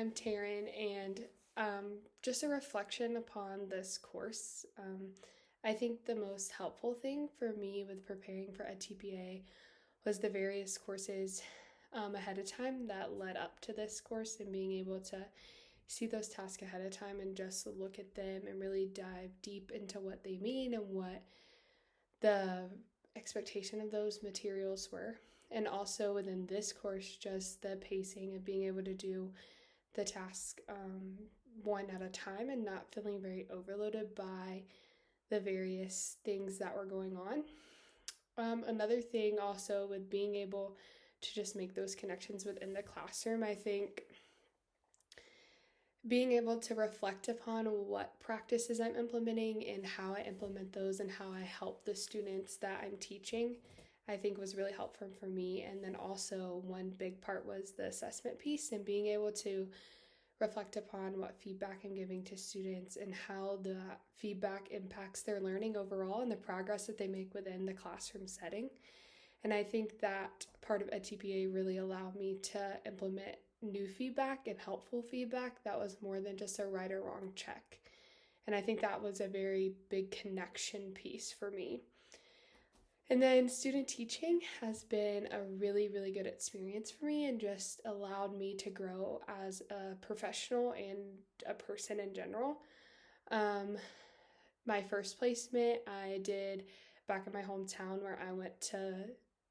I'm Taryn, and just a reflection upon this course. I think the most helpful thing for me with preparing for EdTPA was the various courses ahead of time that led up to this course, and being able to see those tasks ahead of time and just look at them and really dive deep into what they mean and what the expectation of those materials were. And also within this course, just the pacing of being able to do the task one at a time and not feeling very overloaded by the various things that were going on. Another thing also with being able to just make those connections within the classroom, I think being able to reflect upon what practices I'm implementing and how I implement those and how I help the students that I'm teaching, I think was really helpful for me. And then also one big part was the assessment piece and being able to reflect upon what feedback I'm giving to students and how the feedback impacts their learning overall and the progress that they make within the classroom setting. And I think that part of EdTPA really allowed me to implement new feedback and helpful feedback that was more than just a right or wrong check. And I think that was a very big connection piece for me. And then student teaching has been a really, really good experience for me and just allowed me to grow as a professional and a person in general. My first placement I did back in my hometown where I went to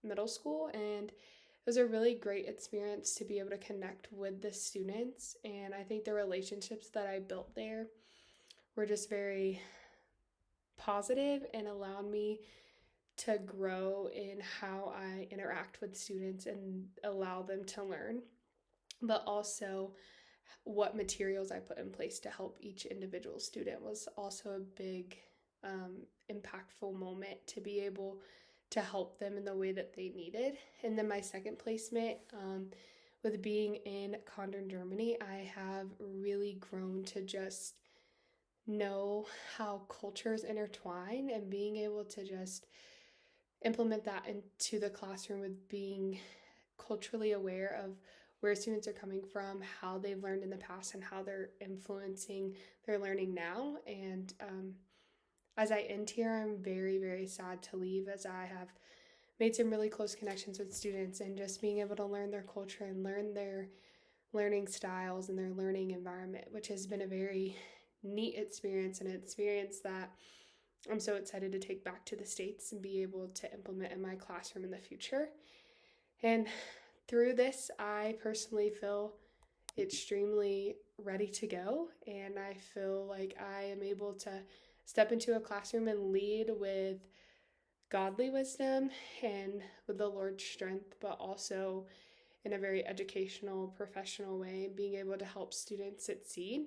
middle school, and it was a really great experience to be able to connect with the students. And I think the relationships that I built there were just very positive and allowed me to grow in how I interact with students and allow them to learn, but also what materials I put in place to help each individual student was also a big impactful moment to be able to help them in the way that they needed. And then my second placement, with being in Condon, Germany, I have really grown to just know how cultures intertwine and being able to just implement that into the classroom with being culturally aware of where students are coming from, how they've learned in the past, and how they're influencing their learning now. And as I end here, I'm very, very sad to leave, as I have made some really close connections with students, and just being able to learn their culture and learn their learning styles and their learning environment, which has been a very neat experience and an experience that I'm so excited to take back to the States and be able to implement in my classroom in the future. And through this, I personally feel extremely ready to go, and I feel like I am able to step into a classroom and lead with godly wisdom and with the Lord's strength, but also in a very educational, professional way, being able to help students succeed.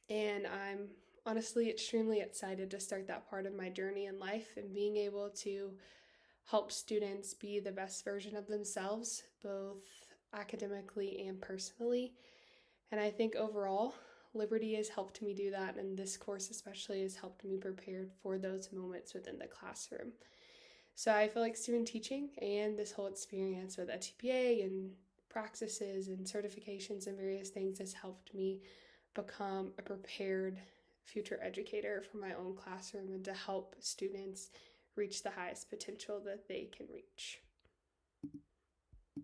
And I'm honestly extremely excited to start that part of my journey in life and being able to help students be the best version of themselves, both academically and personally. And I think overall, Liberty has helped me do that, and this course especially has helped me prepare for those moments within the classroom. So I feel like student teaching and this whole experience with EdTPA and practices and certifications and various things has helped me become a prepared future educator for my own classroom and to help students reach the highest potential that they can reach.